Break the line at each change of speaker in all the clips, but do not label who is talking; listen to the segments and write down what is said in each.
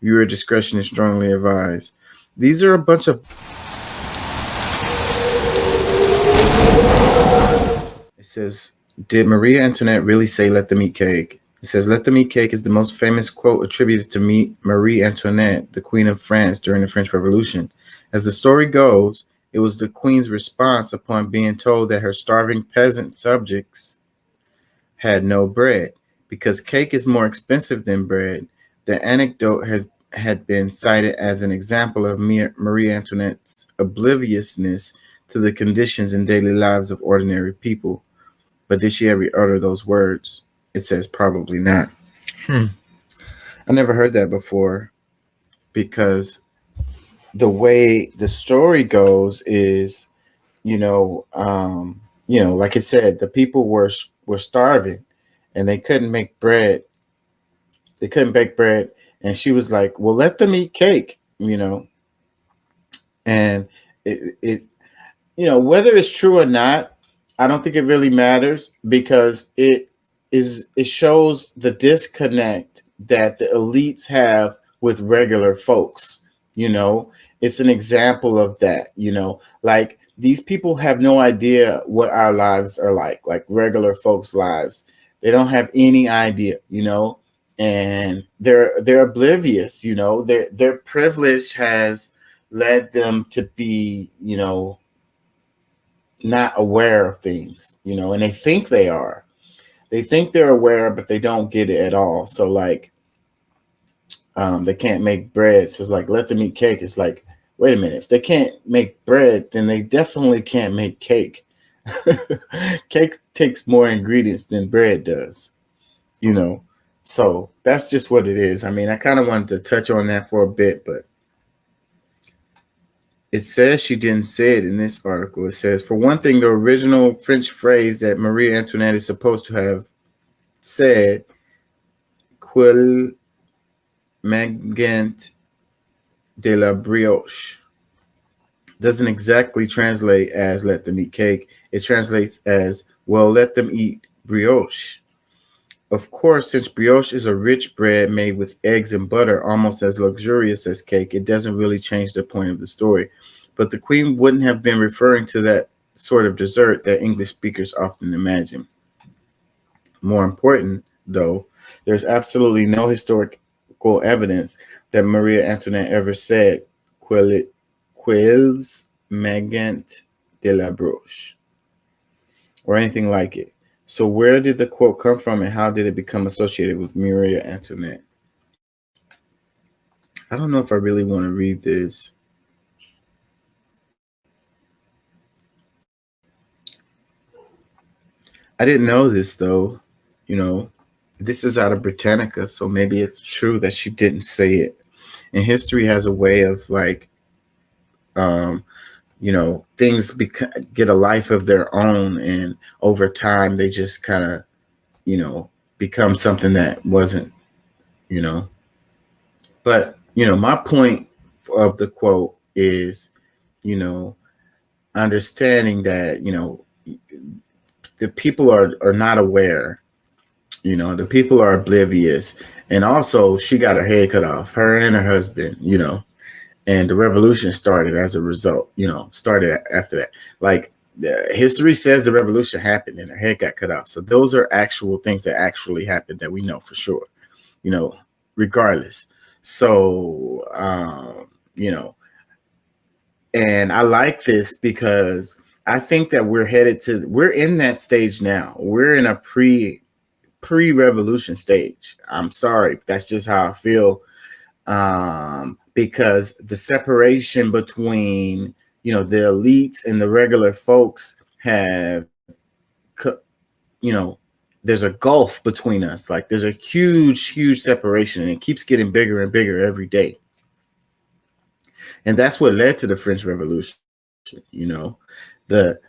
Viewer discretion is strongly advised. These are a bunch of. It says, did Maria Antoinette really say, "Let them eat cake"? It says, "Let them eat cake" is the most famous quote attributed to Marie Antoinette, the Queen of France during the French Revolution. As the story goes, it was the Queen's response upon being told that her starving peasant subjects had no bread. Because cake is more expensive than bread, the anecdote had been cited as an example of Marie Antoinette's obliviousness to the conditions and daily lives of ordinary people. But did she ever utter those words? It says probably not. I never heard that before, because the way the story goes is, like it said, the people were starving, and they couldn't make bread. They couldn't bake bread, and she was like, "Well, let them eat cake," and whether it's true or not, I don't think it really matters, because it shows the disconnect that the elites have with regular folks. It's an example of that. Like, these people have no idea what our lives are like regular folks' lives. They don't have any idea, and they're oblivious. Their privilege has led them to be, not aware of things, and they think they are. They think they're aware, but they don't get it at all. So, like, they can't make bread. So it's like, let them eat cake. It's like, wait a minute. If they can't make bread, then they definitely can't make cake. Cake takes more ingredients than bread does, So that's just what it is. I mean, I kind of wanted to touch on that for a bit, but it says she didn't say it in this article. It says, for one thing, the original French phrase that Marie Antoinette is supposed to have said, "Quelle magent de la brioche," doesn't exactly translate as "let them eat cake." It translates as, "Well, let them eat brioche." Of course, since brioche is a rich bread made with eggs and butter, almost as luxurious as cake, it doesn't really change the point of the story. But the Queen wouldn't have been referring to that sort of dessert that English speakers often imagine. More important, though, there's absolutely no historical evidence that Maria Antoinette ever said, "Quelles magent de la broche," or anything like it. So where did the quote come from, and how did it become associated with Maria Antoinette? I don't know if I really want to read this. I didn't know this, though. This is out of Britannica, so maybe it's true that she didn't say it. And history has a way of, like, things get a life of their own, and over time they just kind of, become something that wasn't, But, my point of the quote is, understanding that, the people are not aware, the people are oblivious. And also, she got her head cut off, her and her husband, and the revolution started as a result, started after that. Like, the history says the revolution happened and her head got cut off. So those are actual things that actually happened that we know for sure, regardless. So, and I like this because I think that we're in that stage now. We're in a pre-revolution stage. I'm sorry, that's just how I feel. Because the separation between, the elites and the regular folks have, there's a gulf between us. Like, there's a huge separation, and it keeps getting bigger and bigger every day. And that's what led to the French Revolution. The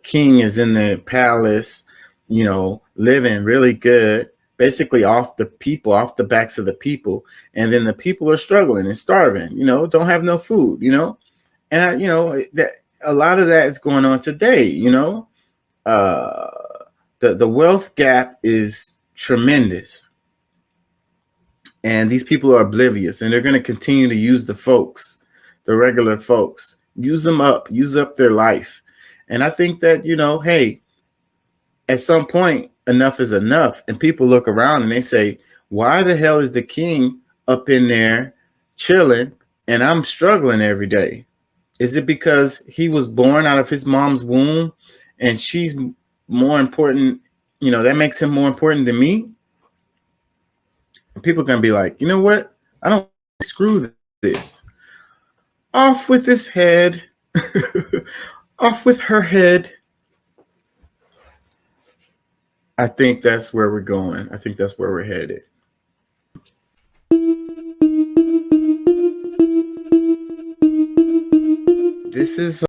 king is in the palace, living really good, basically off the people, off the backs of the people. And then the people are struggling and starving, don't have no food, and that a lot of that is going on today. The wealth gap is tremendous. And these people are oblivious, and they're going to continue to use the folks, the regular folks, use them up, use up their life. And I think that, hey, at some point, enough is enough. And people look around and they say, why the hell is the king up in there chilling and I'm struggling every day? Is it because he was born out of his mom's womb and she's more important? That makes him more important than me. And people are going to be like, you know what? I don't screw this. Off with his head. Off with her head. I think that's where we're going. I think that's where we're headed. This is